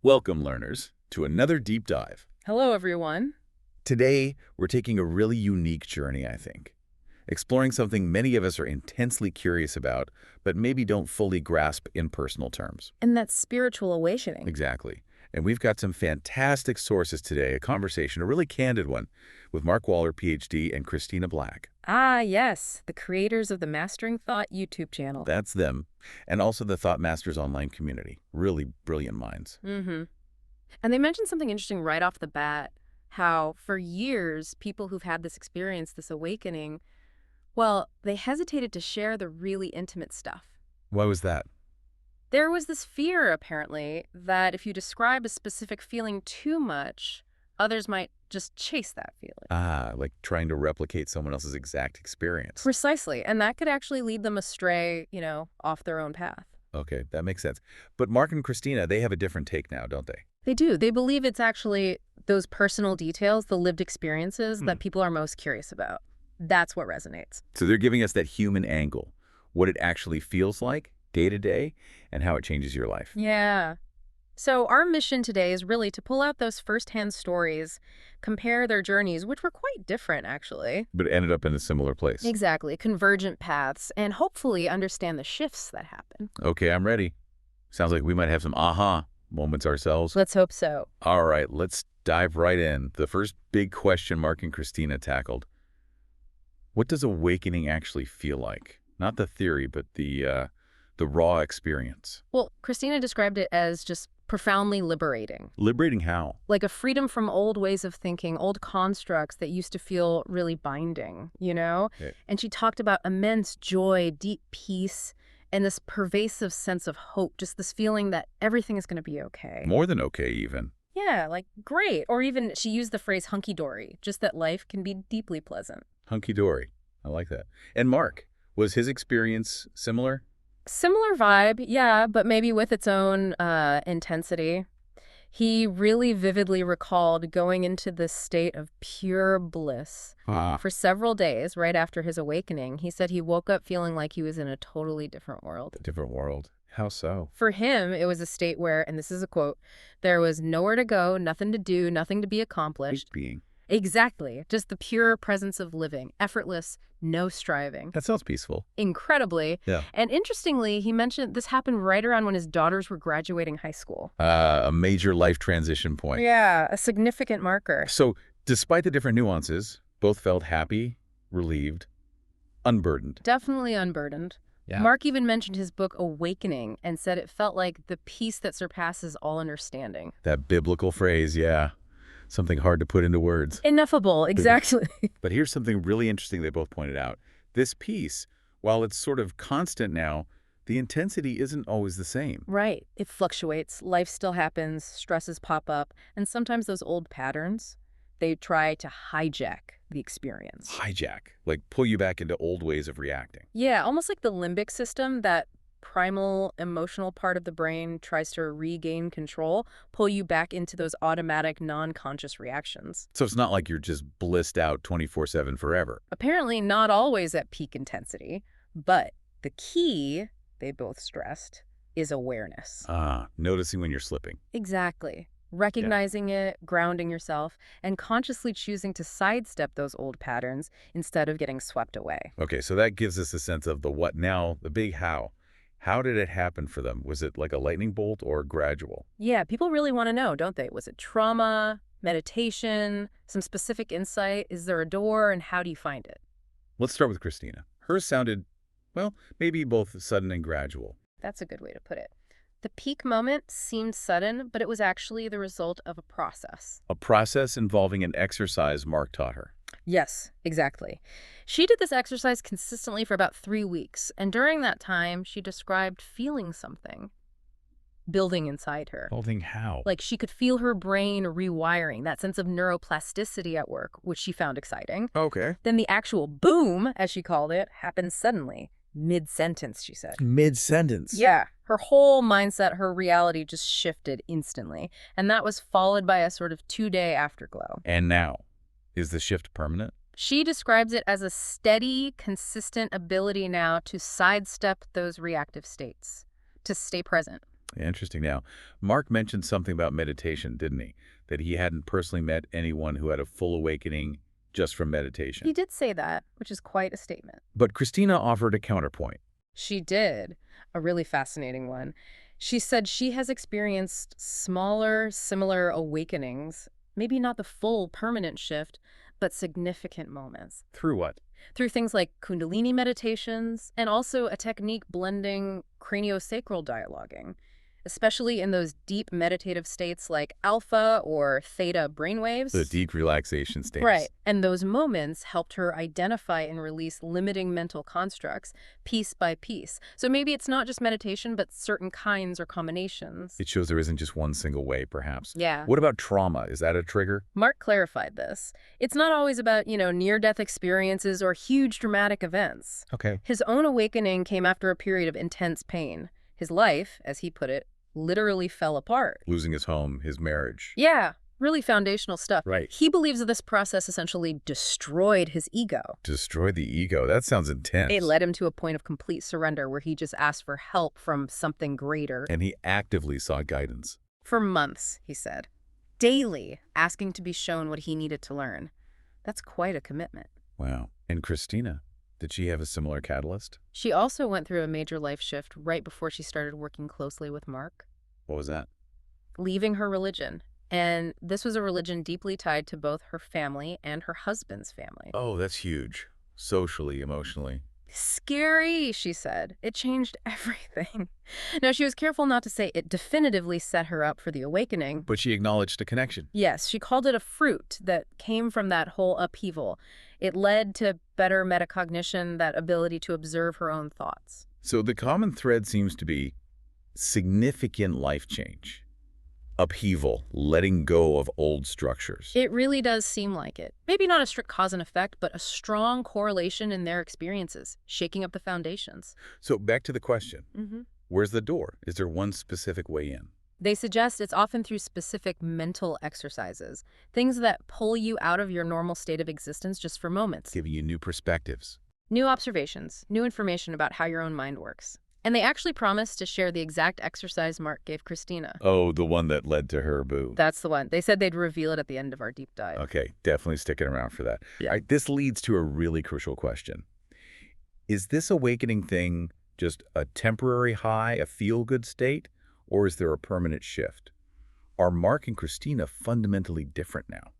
Welcome, learners, to another deep dive. Hello, everyone. Today, we're taking a really unique journey, I think, exploring something many of us are intensely curious about, but maybe don't fully grasp in personal terms. And that's spiritual awakening. Exactly. And we've got some fantastic sources today, a conversation, a really candid one, with Mark Waller, PhD, and Christina Black. Ah, yes, the creators of the Mastering Thought YouTube channel. That's them. And also the Thought Masters online community. Really brilliant minds. Mm-hmm. And they mentioned something interesting right off the bat, how for years, people who've had this experience, this awakening, well, they hesitated to share the really intimate stuff. Why was that? There was this fear, apparently, that if you describe a specific feeling too much, others might just chase that feeling. Ah, like trying to replicate someone else's exact experience. Precisely. And that could actually lead them astray, off their own path. Okay, that makes sense. But Mark and Christina, they have a different take now, don't they? They do. They believe it's actually those personal details, the lived experiences that people are most curious about. That's what resonates. So they're giving us that human angle, what it actually feels like day to day and how it changes your life. Yeah. So our mission today is really to pull out those firsthand stories, compare their journeys, which were quite different, actually. But it ended up in a similar place. Exactly. Convergent paths, and hopefully understand the shifts that happen. Okay, I'm ready. Sounds like we might have some aha moments ourselves. Let's hope so. All right, let's dive right in. The first big question Mark and Christina tackled. What does awakening actually feel like? Not the theory, but the raw experience. Well, Christina described it as just profoundly liberating. Liberating how? Like a freedom from old ways of thinking, old constructs that used to feel really binding, you know? Okay. And she talked about immense joy, deep peace, and this pervasive sense of hope, just this feeling that everything is going to be okay. More than okay, even. Yeah, like great. Or even she used the phrase hunky-dory, just that life can be deeply pleasant. Hunky-dory. I like that. And Mark, was his experience similar? Similar vibe, yeah, but maybe with its own intensity. He really vividly recalled going into this state of pure bliss for several days right after his awakening. He said he woke up feeling like he was in a totally different world. A different world. How so? For him, it was a state where, and this is a quote, there was nowhere to go, nothing to do, nothing to be accomplished. Being. Exactly. Just the pure presence of living, effortless, no striving. That sounds peaceful. Incredibly. Yeah. And interestingly, he mentioned this happened right around when his daughters were graduating high school. A major life transition point. Yeah, a significant marker. So, despite the different nuances, both felt happy, relieved, unburdened. Definitely unburdened. Yeah. Mark even mentioned his book Awakening and said it felt like the peace that surpasses all understanding. That biblical phrase, yeah. Something hard to put into words. Ineffable, exactly. But here's something really interesting they both pointed out. This peace, while it's sort of constant now, the intensity isn't always the same. Right. It fluctuates. Life still happens. Stresses pop up. And sometimes those old patterns, they try to hijack the experience. Hijack, like pull you back into old ways of reacting. Yeah, almost like the limbic system, that primal emotional part of the brain tries to regain control, pull you back into those automatic non-conscious reactions. So it's not like you're just blissed out 24/7 forever. Apparently not always at peak intensity, but the key, they both stressed, is awareness. Noticing when you're slipping. Exactly. Recognizing it, grounding yourself, and consciously choosing to sidestep those old patterns instead of getting swept away. Okay, so that gives us a sense of the what now, the big how. How did it happen for them? Was it like a lightning bolt or gradual? Yeah, people really want to know, don't they? Was it trauma, meditation, some specific insight? Is there a door, and how do you find it? Let's start with Christina. Hers sounded, well, maybe both sudden and gradual. That's a good way to put it. The peak moment seemed sudden, but it was actually the result of a process. A process involving an exercise Mark taught her. Yes, exactly. She did this exercise consistently for about 3 weeks, and during that time, she described feeling something building inside her. Holding how? Like she could feel her brain rewiring, that sense of neuroplasticity at work, which she found exciting. Okay. Then the actual boom, as she called it, happened suddenly. Mid-sentence, she said. Mid-sentence. Yeah. Her whole mindset, her reality just shifted instantly. And that was followed by a sort of 2-day afterglow. And now, is the shift permanent? She describes it as a steady, consistent ability now to sidestep those reactive states, to stay present. Interesting. Now, Mark mentioned something about meditation, didn't he? That he hadn't personally met anyone who had a full awakening just from meditation. He did say that, which is quite a statement. But Christina offered a counterpoint. She did, a really fascinating one. She said she has experienced smaller, similar awakenings, maybe not the full permanent shift, but significant moments. Through what? Through things like Kundalini meditations and also a technique blending craniosacral dialoguing, especially in those deep meditative states like alpha or theta brainwaves. The deep relaxation states. Right. And those moments helped her identify and release limiting mental constructs piece by piece. So maybe it's not just meditation, but certain kinds or combinations. It shows there isn't just one single way, perhaps. Yeah. What about trauma? Is that a trigger? Mark clarified this. It's not always about, near-death experiences or huge dramatic events. Okay. His own awakening came after a period of intense pain. His life, as he put it, literally fell apart. Losing his home, his marriage. Yeah, really foundational stuff. Right. He believes that this process essentially destroyed his ego. Destroy the ego. That sounds intense. It led him to a point of complete surrender where he just asked for help from something greater. And he actively sought guidance. For months, he said. Daily, asking to be shown what he needed to learn. That's quite a commitment. Wow. And Christina, did she have a similar catalyst? She also went through a major life shift right before she started working closely with Mark. What was that? Leaving her religion. And this was a religion deeply tied to both her family and her husband's family. Oh, that's huge. Socially, emotionally. Scary, she said. It changed everything. Now, she was careful not to say it definitively set her up for the awakening. But she acknowledged a connection. Yes, she called it a fruit that came from that whole upheaval. It led to better metacognition, that ability to observe her own thoughts. So the common thread seems to be significant life change. Upheaval, letting go of old structures. It really does seem like it. Maybe not a strict cause and effect, but a strong correlation in their experiences, shaking up the foundations. So back to the question. Mm-hmm. Where's the door? Is there one specific way in? They suggest it's often through specific mental exercises, things that pull you out of your normal state of existence just for moments. Giving you new perspectives. New observations, new information about how your own mind works. And they actually promised to share the exact exercise Mark gave Christina. Oh, the one that led to her boo. That's the one. They said they'd reveal it at the end of our deep dive. Okay, definitely sticking around for that. Yeah. All right, this leads to a really crucial question. Is this awakening thing just a temporary high, a feel-good state, or is there a permanent shift? Are Mark and Christina fundamentally different now?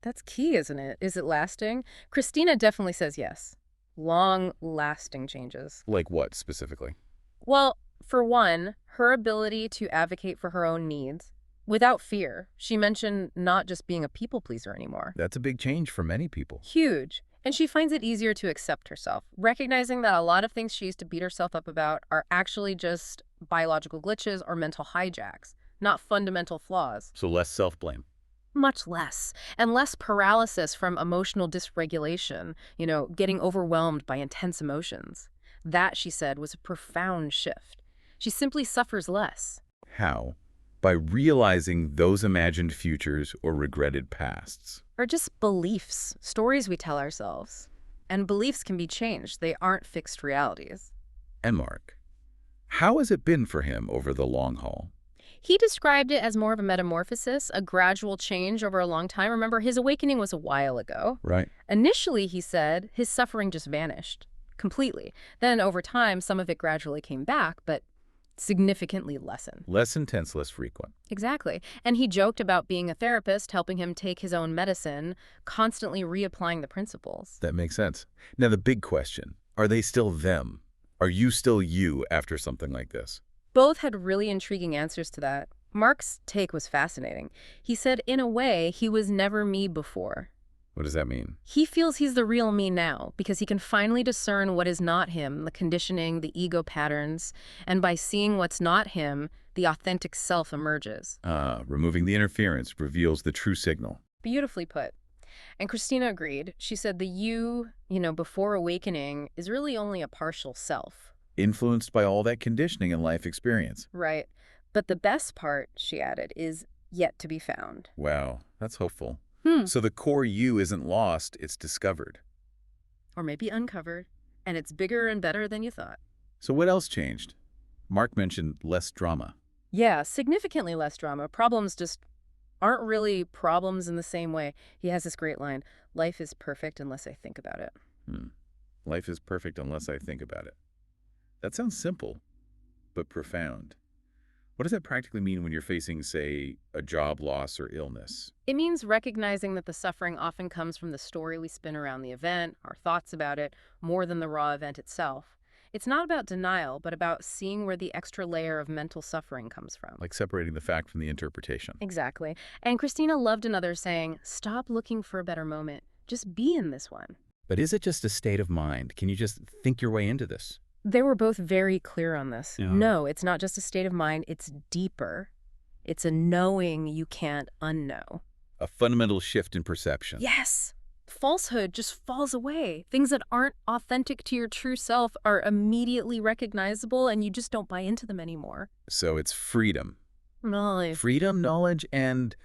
That's key, isn't it? Is it lasting? Christina definitely says yes. Long-lasting changes. Like what, specifically? Well, for one, her ability to advocate for her own needs without fear. She mentioned not just being a people pleaser anymore. That's a big change for many people. Huge. And she finds it easier to accept herself, recognizing that a lot of things she used to beat herself up about are actually just biological glitches or mental hijacks, not fundamental flaws. So less self-blame. Much less. And less paralysis from emotional dysregulation, getting overwhelmed by intense emotions. That, she said, was a profound shift. She simply suffers less. How? By realizing those imagined futures or regretted pasts. Or just beliefs, stories we tell ourselves. And beliefs can be changed. They aren't fixed realities. And Mark, how has it been for him over the long haul? He described it as more of a metamorphosis, a gradual change over a long time. Remember, his awakening was a while ago. Right. Initially, he said, his suffering just vanished completely. Then over time, some of it gradually came back, but significantly lessened. Less intense, less frequent. Exactly. And he joked about being a therapist, helping him take his own medicine, constantly reapplying the principles. That makes sense. Now, the big question, are they still them? Are you still you after something like this? Both had really intriguing answers to that. Mark's take was fascinating. He said, in a way, he was never me before. What does that mean? He feels he's the real me now because he can finally discern what is not him, the conditioning, the ego patterns, and by seeing what's not him, the authentic self emerges. Removing the interference reveals the true signal. Beautifully put. And Christina agreed. She said the you, before awakening is really only a partial self. Influenced by all that conditioning and life experience. Right. But the best part, she added, is yet to be found. Wow, that's hopeful. So the core you isn't lost, it's discovered. Or maybe uncovered, and it's bigger and better than you thought. So what else changed? Mark mentioned less drama. Yeah, significantly less drama. Problems just aren't really problems in the same way. He has this great line, life is perfect unless I think about it. Hmm. Life is perfect unless I think about it. That sounds simple, but profound. What does that practically mean when you're facing, say, a job loss or illness? It means recognizing that the suffering often comes from the story we spin around the event, our thoughts about it, more than the raw event itself. It's not about denial, but about seeing where the extra layer of mental suffering comes from. Like separating the fact from the interpretation. Exactly. And Christina loved another saying, stop looking for a better moment. Just be in this one. But is it just a state of mind? Can you just think your way into this? They were both very clear on this. Yeah. No, it's not just a state of mind, it's deeper. It's a knowing you can't unknow. A fundamental shift in perception. Yes. Falsehood just falls away. Things that aren't authentic to your true self are immediately recognizable and you just don't buy into them anymore. So it's freedom. Really? Freedom, knowledge, and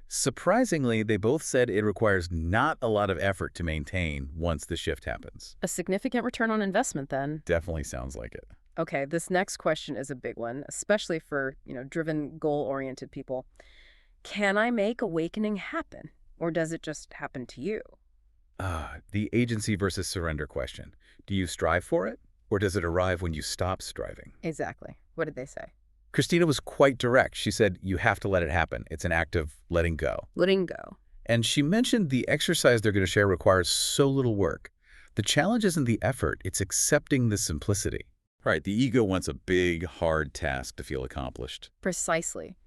surprisingly, they both said it requires not a lot of effort to maintain once the shift happens. A significant return on investment then. Definitely sounds like it. Okay, this next question is a big one, especially for, driven, goal-oriented people. Can I make awakening happen? Or does it just happen to you? The agency versus surrender question. Do you strive for it, or does it arrive when you stop striving? Exactly. What did they say? Christina was quite direct. She said, you have to let it happen. It's an act of letting go. Letting go. And she mentioned the exercise they're going to share requires so little work. The challenge isn't the effort, it's accepting the simplicity. Right, the ego wants a big, hard task to feel accomplished. Precisely.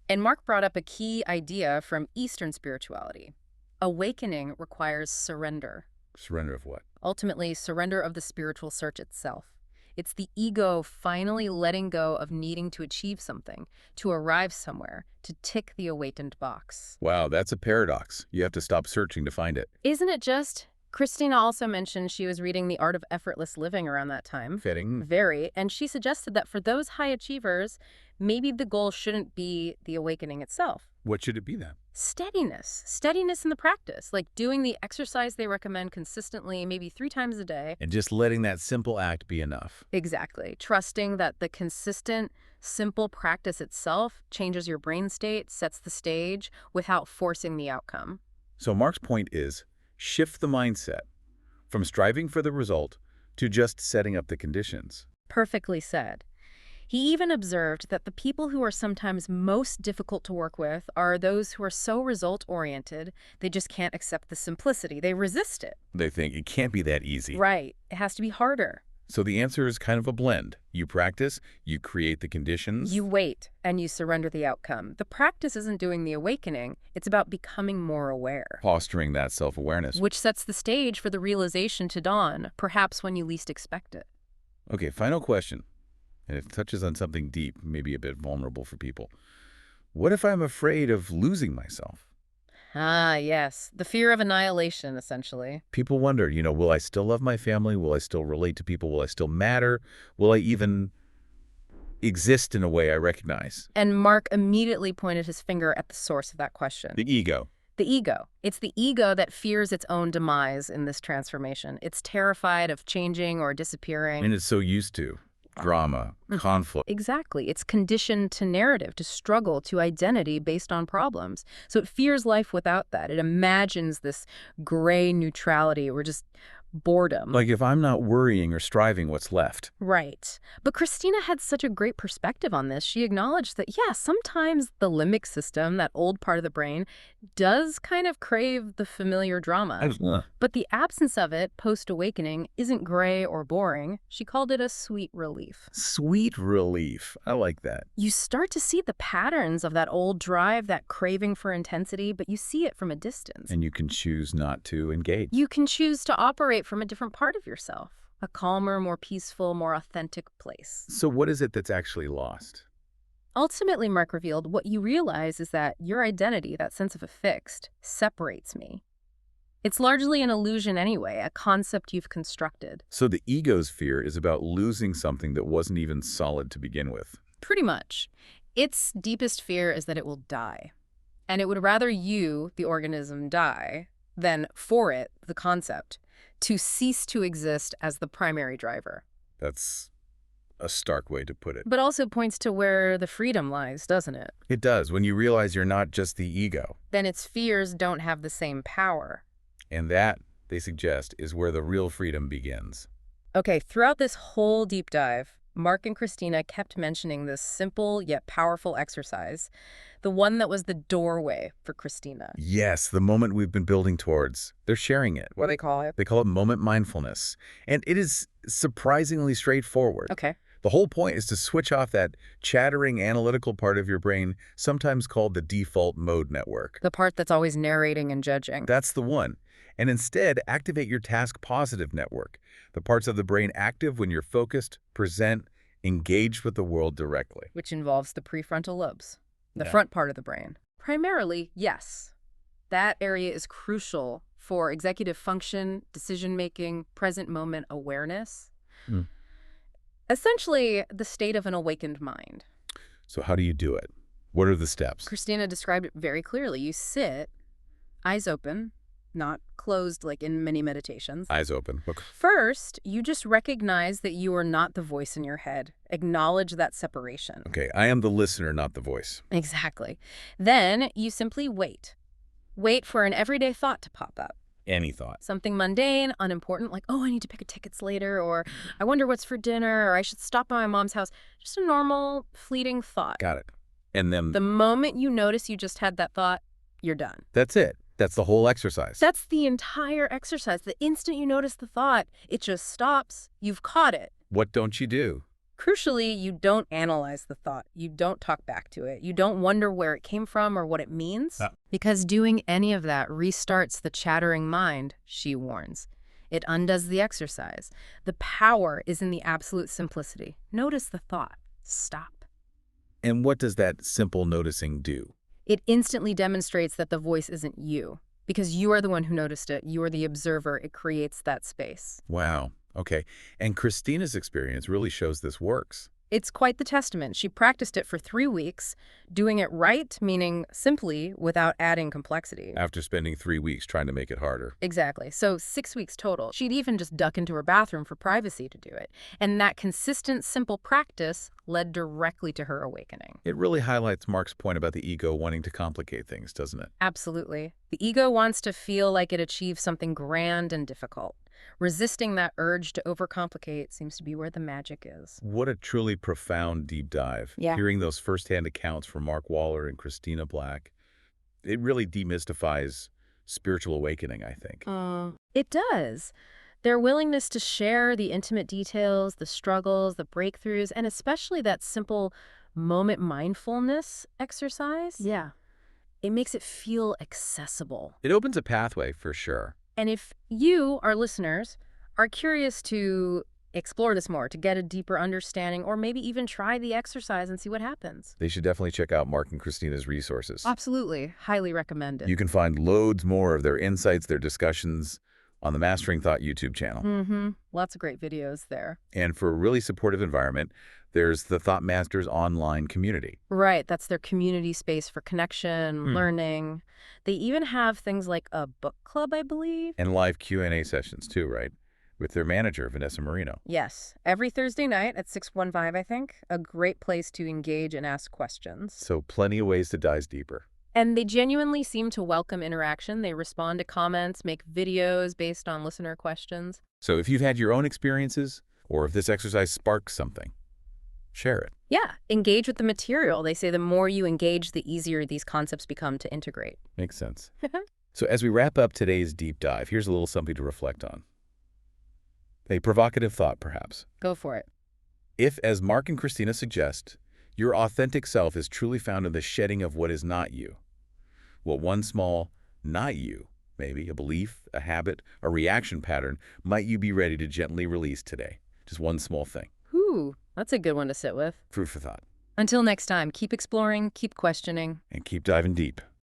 And Mark brought up a key idea from Eastern spirituality. Awakening requires surrender. Surrender of what? Ultimately, surrender of the spiritual search itself. It's the ego finally letting go of needing to achieve something, to arrive somewhere, to tick the awakened box. Wow, that's a paradox. You have to stop searching to find it. Isn't it just? Christina also mentioned she was reading The Art of Effortless Living around that time. Fitting. Very. And she suggested that for those high achievers, maybe the goal shouldn't be the awakening itself. What should it be then? Steadiness. Steadiness in the practice, like doing the exercise they recommend consistently, maybe 3 times a day. And just letting that simple act be enough. Exactly. Trusting that the consistent, simple practice itself changes your brain state, sets the stage, without forcing the outcome. So Mark's point is, shift the mindset from striving for the result to just setting up the conditions. Perfectly said. He even observed that the people who are sometimes most difficult to work with are those who are so result-oriented, they just can't accept the simplicity. They resist it. They think it can't be that easy. Right. It has to be harder. So the answer is kind of a blend. You practice, you create the conditions. You wait, and you surrender the outcome. The practice isn't doing the awakening. It's about becoming more aware. Fostering that self-awareness. Which sets the stage for the realization to dawn, perhaps when you least expect it. Okay, final question. And it touches on something deep, maybe a bit vulnerable for people. What if I'm afraid of losing myself? Ah, yes. The fear of annihilation, essentially. People wonder, will I still love my family? Will I still relate to people? Will I still matter? Will I even exist in a way I recognize? And Mark immediately pointed his finger at the source of that question. The ego. The ego. It's the ego that fears its own demise in this transformation. It's terrified of changing or disappearing. And it's so used to drama, conflict. Exactly. It's conditioned to narrative, to struggle, to identity based on problems. So it fears life without that. It imagines this gray neutrality or just boredom. Like if I'm not worrying or striving, what's left? Right. But Christina had such a great perspective on this. She acknowledged that, yeah, sometimes the limbic system, that old part of the brain, does kind of crave the familiar drama. But the absence of it post-awakening isn't gray or boring. She called it a sweet relief. Sweet relief. I like that. You start to see the patterns of that old drive, that craving for intensity, but you see it from a distance. And you can choose not to engage. You can choose to operate from a different part of yourself, a calmer, more peaceful, more authentic place. So what is it that's actually lost? Ultimately, Mark revealed, what you realize is that your identity, that sense of a fixed, separates me. It's largely an illusion anyway, a concept you've constructed. So the ego's fear is about losing something that wasn't even solid to begin with. Pretty much. Its deepest fear is that it will die. And it would rather you, the organism, die than for it, the concept, to cease to exist as the primary driver. That's a stark way to put it. But also points to where the freedom lies, doesn't it? It does, when you realize you're not just the ego. Then its fears don't have the same power. And that, they suggest, is where the real freedom begins. Okay, throughout this whole deep dive, Mark and Christina kept mentioning this simple yet powerful exercise, the one that was the doorway for Christina. Yes, the moment we've been building towards. They're sharing it. What do they call it? They call it moment mindfulness. And it is surprisingly straightforward. Okay. The whole point is to switch off that chattering analytical part of your brain, sometimes called the default mode network. The part that's always narrating and judging. That's the one. And instead, activate your task positive network, the parts of the brain active when you're focused, present, engaged with the world directly. Which involves the prefrontal lobes, the Yeah. front part of the brain. Primarily, yes. That area is crucial for executive function, decision-making, present moment awareness. Hmm. Essentially, the state of an awakened mind. So how do you do it? What are the steps? Christina described it very clearly. You sit, eyes open, not closed like in many meditations. Eyes open. Look. First, you just recognize that you are not the voice in your head. Acknowledge that separation. Okay, I am the listener, not the voice. Exactly. Then you simply wait. Wait for an everyday thought to pop up. Any thought. Something mundane, unimportant, like, oh, I need to pick tickets later, or I wonder what's for dinner, or I should stop by my mom's house. Just a normal, fleeting thought. Got it. And then The moment you notice you just had that thought, you're done. that's it. That's the whole exercise. That's the entire exercise. The instant you notice the thought, it just stops. You've caught it. What don't you do? Crucially, you don't analyze the thought. You don't talk back to it. You don't wonder where it came from or what it means. Because doing any of that restarts the chattering mind, she warns. It undoes the exercise. The power is in the absolute simplicity. Notice the thought. Stop. And what does that simple noticing do? It instantly demonstrates that the voice isn't you. Because you are the one who noticed it. You are the observer. It creates that space. Wow. Okay. And Christina's experience really shows this works. It's quite the testament. She practiced it for 3 weeks, doing it right, meaning simply, without adding complexity. After spending 3 weeks trying to make it harder. Exactly. So 6 weeks total. She'd even just duck into her bathroom for privacy to do it. And that consistent, simple practice led directly to her awakening. It really highlights Mark's point about the ego wanting to complicate things, doesn't it? Absolutely. The ego wants to feel like it achieves something grand and difficult. Resisting that urge to overcomplicate seems to be where the magic is. What a truly profound deep dive. Yeah. Hearing those firsthand accounts from Mark Waller and Christina Black, it really demystifies spiritual awakening, I think. It does. Their willingness to share the intimate details, the struggles, the breakthroughs, and especially that simple moment mindfulness exercise. Yeah. It makes it feel accessible. It opens a pathway for sure. And if you, our listeners, are curious to explore this more, to get a deeper understanding, or maybe even try the exercise and see what happens. They should definitely check out Mark and Christina's resources. Absolutely. Highly recommended. You can find loads more of their insights, their discussions on the Mastering Thought YouTube channel. Lots of great videos there. And for a really supportive environment, there's the Thought Masters online community. Right. That's their community space for connection, learning. They even have things like a book club, I believe. And live Q&A sessions too, right? With their manager, Vanessa Marino. Yes. Every Thursday night at 6:15, I think. A great place to engage and ask questions. So plenty of ways to dive deeper. And they genuinely seem to welcome interaction. They respond to comments, make videos based on listener questions. So if you've had your own experiences, or if this exercise sparks something, share it. Yeah, engage with the material. They say the more you engage, the easier these concepts become to integrate. Makes sense. So as we wrap up today's deep dive, here's a little something to reflect on. A provocative thought, perhaps. Go for it. If, as Mark and Christina suggest, your authentic self is truly found in the shedding of what is not you, what one small not you, maybe a belief, a habit, a reaction pattern, might you be ready to gently release today? Just one small thing. Ooh, that's a good one to sit with. Food for thought. Until next time, keep exploring, keep questioning. And keep diving deep.